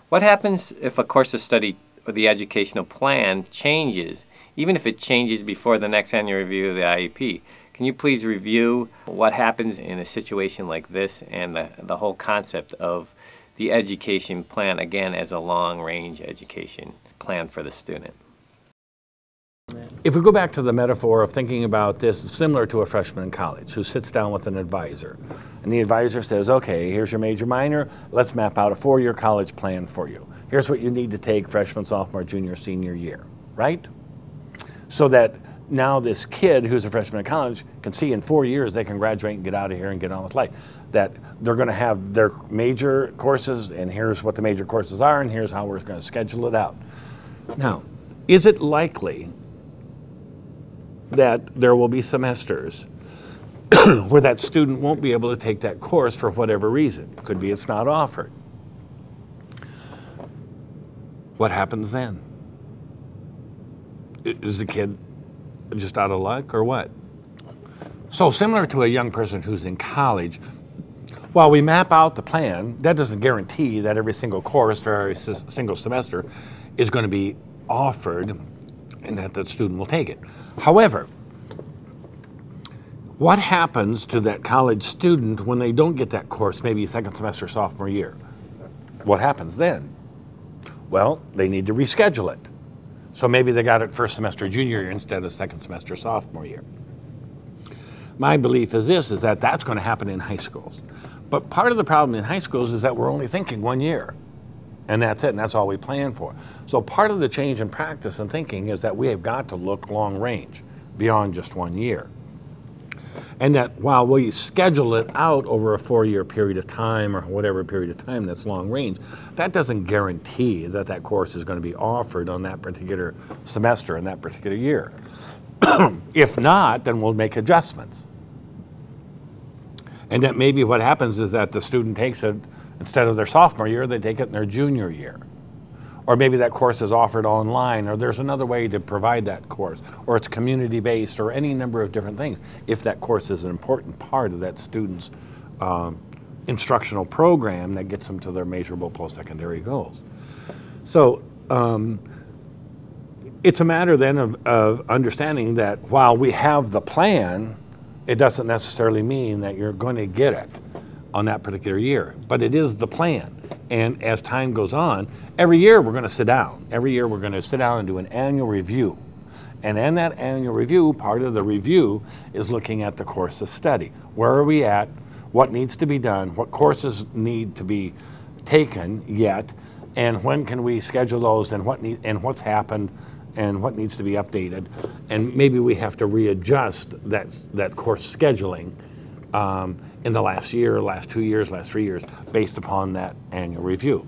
What happens if a course of study or the educational plan changes, even if it changes before the next annual review of the IEP? Can you please review what happens in a situation like this and the whole concept of the education plan, again, as a long-range education plan for the student? If we go back to the metaphor of thinking about this, similar to a freshman in college who sits down with an advisor, and the advisor says, okay, here's your major minor, let's map out a 4-year college plan for you. Here's what you need to take freshman, sophomore, junior, senior year, right? So that now this kid who's a freshman in college can see in 4 years they can graduate and get out of here and get on with life. That they're going to have their major courses, and here's what the major courses are, and here's how we're going to schedule it out. Now, is it likely that there will be semesters where that student won't be able to take that course for whatever reason? Could be it's not offered. What happens then? Is the kid just out of luck or what? So similar to a young person who's in college, while we map out the plan, that doesn't guarantee that every single course for every single semester is going to be offered and that the student will take it. However, what happens to that college student when they don't get that course, maybe second semester, sophomore year? What happens then? Well, they need to reschedule it. So maybe they got it first semester junior year instead of second semester sophomore year. My belief is this, is that that's going to happen in high schools. But part of the problem in high schools is that we're only thinking 1 year. And that's it, and that's all we plan for. So part of the change in practice and thinking is that we have got to look long range, beyond just 1 year. And that while we schedule it out over a 4-year period of time or whatever period of time that's long range, that doesn't guarantee that that course is going to be offered on that particular semester in that particular year. If not, then we'll make adjustments. And that maybe what happens is that the student takes it, instead of their sophomore year, they take it in their junior year. Or maybe that course is offered online, or there's another way to provide that course, or it's community-based, or any number of different things, if that course is an important part of that student's instructional program that gets them to their measurable post-secondary goals. So it's a matter then of understanding that while we have the plan, it doesn't necessarily mean that you're going to get it on that particular year, but it is the plan. And as time goes on, every year we're going to sit down. Every year we're going to sit down and do an annual review. And in that annual review, part of the review is looking at the course of study. Where are we at? What needs to be done? What courses need to be taken yet? And when can we schedule those? And what's happened? And what needs to be updated? And maybe we have to readjust that course scheduling in the last year, last 2 years, last 3 years, based upon that annual review.